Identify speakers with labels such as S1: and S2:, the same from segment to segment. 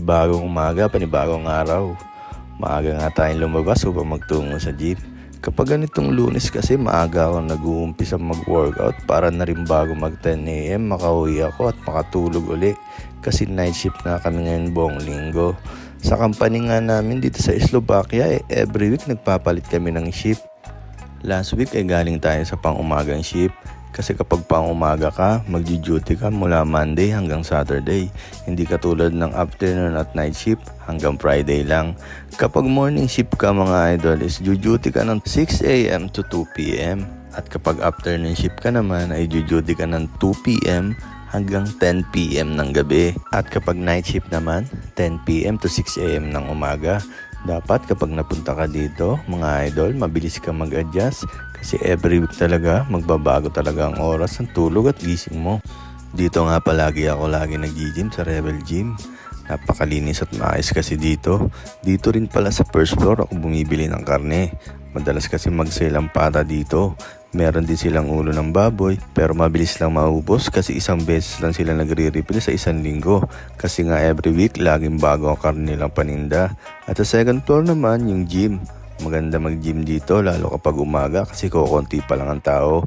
S1: Panibagong umaga, panibagong araw. Maaga nga tayong lumabas upang magtungo sa gym. Kapag ganitong Lunes kasi maaga ako nag-uumpisa mag-workout para na rin bago mag 10 AM makauwi ako at makatulog uli. Kasi night shift na kami ngayon buong linggo. Sa company nga namin dito sa Slovakia every week nagpapalit kami ng shift. Last week galing tayo sa pang-umagang shift. Kasi kapag pang-umaga ka, magdi-duty ka mula Monday hanggang Saturday. Hindi katulad ng afternoon at night shift hanggang Friday lang. Kapag morning shift ka mga idol is duty ka ng 6 AM to 2 PM. At kapag afternoon shift ka naman ay duty ka ng 2 PM hanggang 10 PM ng gabi. At kapag night shift naman, 10 PM to 6 AM ng umaga. Dapat kapag napunta ka dito, mga idol, mabilis ka mag-adjust kasi every week talaga, magbabago talaga ang oras ng tulog at gising mo. Dito nga palagi ako nag-gym sa Rebel Gym. Napakalinis at maayos kasi dito. Dito rin pala sa first floor ako bumibili ng karne. Madalas kasi mag-sale ang pata dito. Meron din silang ulo ng baboy pero mabilis lang maubos kasi isang beses lang sila nagre-refill sa isang linggo. Kasi nga every week laging bago ang karne nilang paninda. At sa second floor naman yung gym. Maganda mag-gym dito lalo kapag umaga kasi kukunti pa lang ang tao.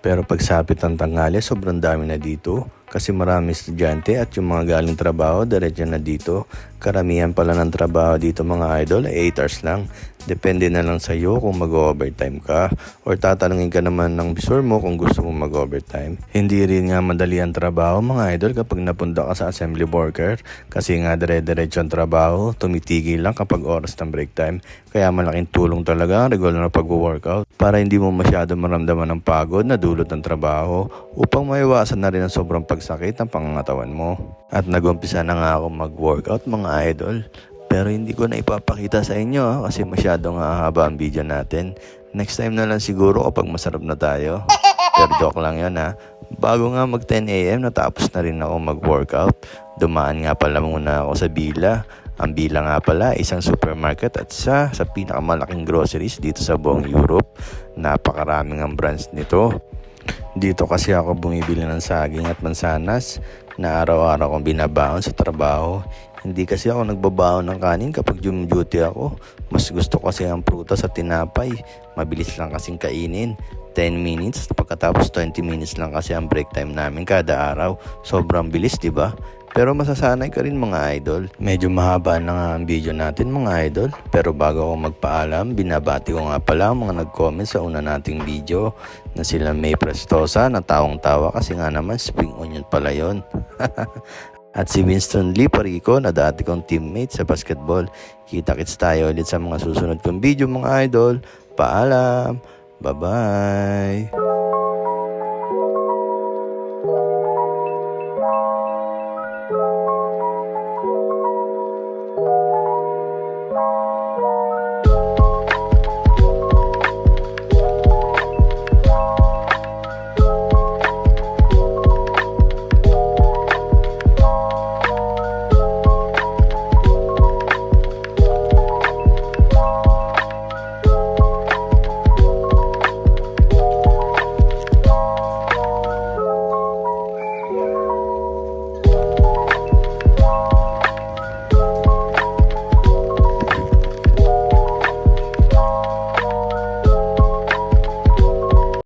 S1: Pero pagsapit ng tanghali sobrang dami na dito. Kasi marami estudyante at yung mga galing trabaho diretso na dito. Karamihan pala ng trabaho dito mga idol ay 8 hours lang. Depende na lang sa iyo kung mag-overtime ka or tatanungin ka naman ng bisor mo kung gusto mo mag-overtime. Hindi rin nga madali ang trabaho mga idol kapag napunta ka sa assembly worker kasi nga dire-diretso ang trabaho, tumitigil lang kapag oras ng break time. Kaya malaking tulong talaga ang regular na pag-workout para hindi mo masyado maramdaman ng pagod na dulot ng trabaho upang maiwasan na rin ang sobrang pagsakit ng pangangatawan mo. At nag-umpisa na nga ako mag-workout mga idol. Pero hindi ko na ipapakita sa inyo kasi masyadong haba ang video natin. Next time na lang siguro kapag masarap na tayo. Pero joke lang yun ha. Bago nga mag 10 AM natapos na rin ako mag-workout. Dumaan nga pala muna ako sa Bila. Ang Bila nga pala isang supermarket at sa pinakamalaking groceries dito sa buong Europe. Napakaraming ang brands nito. Dito kasi ako bumibili ng saging at mansanas na araw-araw kong binabaon sa trabaho. Hindi kasi ako nagbabaon ng kanin kapag duty ako. Mas gusto kasi ang prutas at tinapay. Mabilis lang kasing kainin. 10 minutes pagkatapos 20 minutes lang kasi ang break time namin kada araw. Sobrang bilis, di ba? Pero masasanay ka rin mga idol. Medyo mahaba na nga ang video natin mga idol. Pero bago ako magpaalam, binabati ko nga pala ang mga nag-comment sa una nating video na sila May Prestosa na tawang-tawa kasi nga naman spring onion pala yon. At si Winston Lee Parico na dati kong teammate sa basketball. Kita-kits tayo ulit sa mga susunod kong video mga idol. Paalam! Bye-bye!